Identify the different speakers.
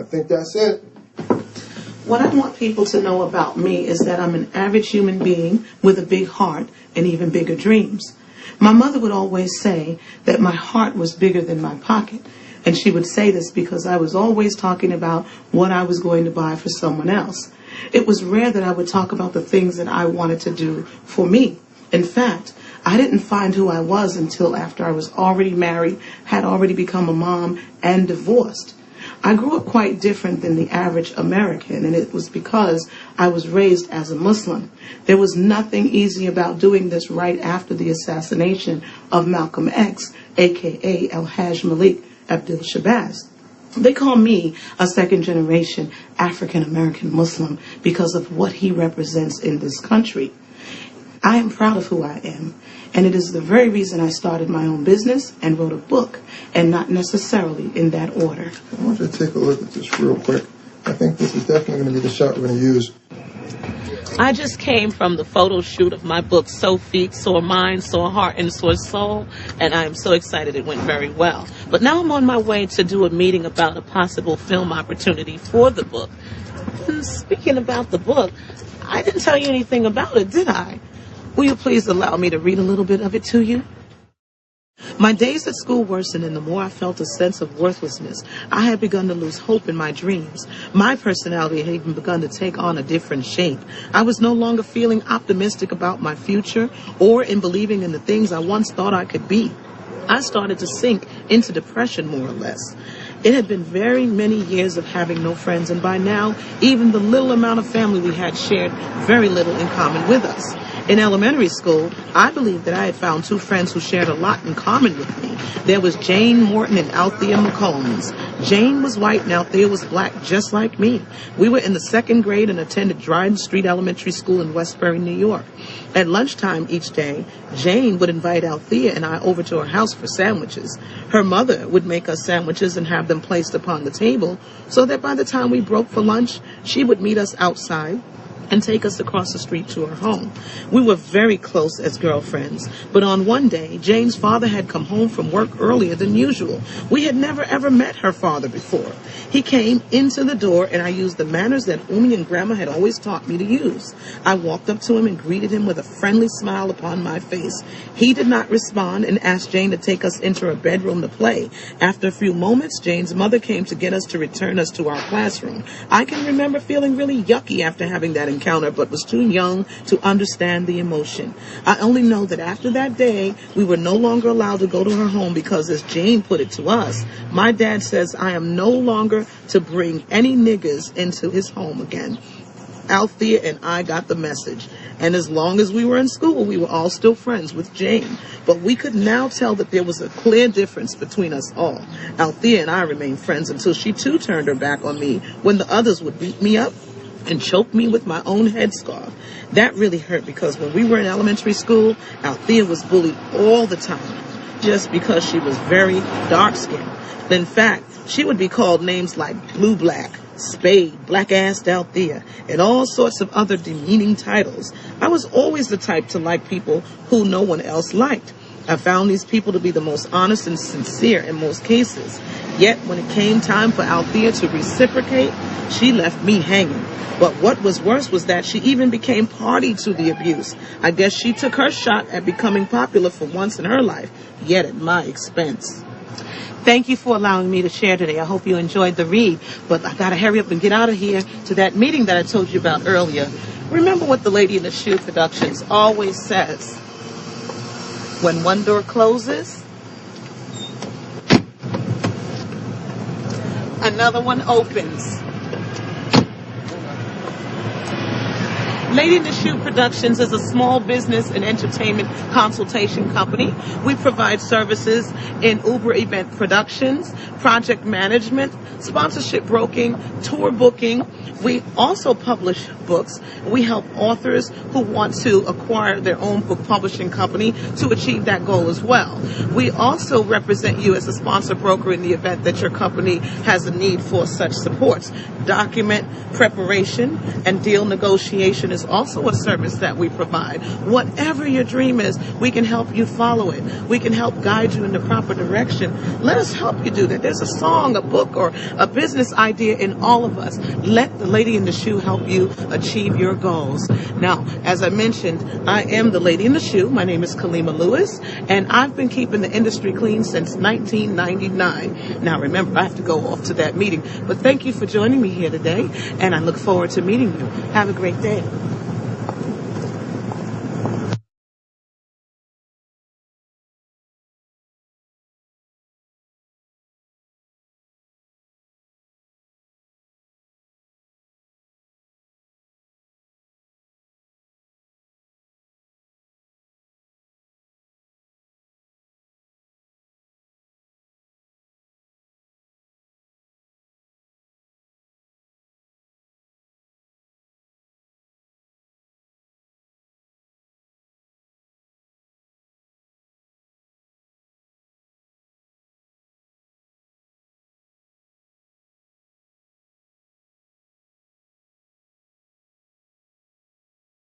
Speaker 1: I think that's it.
Speaker 2: What I want people to know about me is that I'm an average human being with a big heart and even bigger dreams. My mother would always say that my heart was bigger than my pocket. And she would say this because I was always talking about what I was going to buy for someone else. It was rare that I would talk about the things that I wanted to do for me. In fact, I didn't find who I was until after I was already married, had already become a mom, and divorced. I grew up quite different than the average American, and it was because I was raised as a Muslim. There was nothing easy about doing this right after the assassination of Malcolm X, a.k.a. El-Hajj Malik Abdul-Shabazz. They call me a second-generation African-American Muslim because of what he represents in this country. I am proud of who I am, and it is the very reason I started my own business and wrote a book, and not necessarily in that order.
Speaker 1: I want you to take a look at this real quick. I think this is definitely going to be the shot we're going to use.
Speaker 3: I just came from the photo shoot of my book, So Feet, Sore Mind, Sore Heart, and Sore Soul, and I am so excited it went very well. But now I'm on my way to do a meeting about a possible film opportunity for the book. And speaking about the book, I didn't tell you anything about it, did I? Will you please allow me to read a little bit of it to you? My days at school worsened, and the more I felt a sense of worthlessness, I had begun to lose hope in my dreams. My personality had even begun to take on a different shape. I was no longer feeling optimistic about my future or in believing in the things I once thought I could be. I started to sink into depression, more or less. It had been very many years of having no friends, and by now, even the little amount of family we had shared very little in common with us. In elementary school, I believed that I had found two friends who shared a lot in common with me. There was Jane Morton and Althea McCombs. Jane was white and Althea was black, just like me. We were in the second grade and attended Dryden Street Elementary School in Westbury, New York. At lunchtime each day, Jane would invite Althea and I over to her house for sandwiches. Her mother would make us sandwiches and have them placed upon the table so that by the time we broke for lunch, she would meet us outside and take us across the street to her home. We were very close as girlfriends, but on one day, Jane's father had come home from work earlier than usual. We had never ever met her father before. He came into the door, and I used the manners that Umi and Grandma had always taught me to use. I walked up to him and greeted him with a friendly smile upon my face. He did not respond and asked Jane to take us into her bedroom to play. After a few moments, Jane's mother came to get us to return us to our classroom. I can remember feeling really yucky after having that encounter, but was too young to understand the emotion. I only know that after that day, we were no longer allowed to go to her home because, as Jane put it to us, my dad says I am no longer to bring any niggers into his home again. Althea and I got the message, and as long as we were in school, we were all still friends with Jane. But we could now tell that there was a clear difference between us all. Althea and I remained friends until she too turned her back on me when the others would beat me up and choke me with my own headscarf. That really hurt because when we were in elementary school, Althea was bullied all the time just because she was very dark-skinned. In fact, she would be called names like Blue Black, Spade, Black-assed Althea, and all sorts of other demeaning titles. I was always the type to like people who no one else liked. I found these people to be the most honest and sincere in most cases. Yet when it came time for Althea to reciprocate, she left me hanging. But what was worse was that she even became party to the abuse. I guess she took her shot at becoming popular for once in her life, yet at my expense.
Speaker 2: Thank you for allowing me to share today. I hope you enjoyed the read, but I gotta hurry up and get out of here to that meeting that I told you about earlier. Remember what the lady in the Shoe Productions always says: when one door closes, another one opens. Lady in the Shoe Productions is a small business and entertainment consultation company. We provide services in Uber event productions, project management, sponsorship broking, tour booking. We also publish books. We help authors who want to acquire their own book publishing company to achieve that goal as well. We also represent you as a sponsor broker in the event that your company has a need for such supports. Document preparation and deal negotiation is
Speaker 3: is also a service that we provide. Whatever your dream is, we can help you follow it. We can help guide you in the proper direction. Let us help you do that. There's a song, a book, or a business idea in all of us. Let the Lady in the Shoe help you achieve your goals. Now, as I mentioned, I am the Lady in the Shoe. My name is Kalima Lewis, and I've been keeping the industry clean since 1999. Now, remember, I have to go off to that meeting, but thank you for joining me here today, and I look forward to meeting you. Have a great day.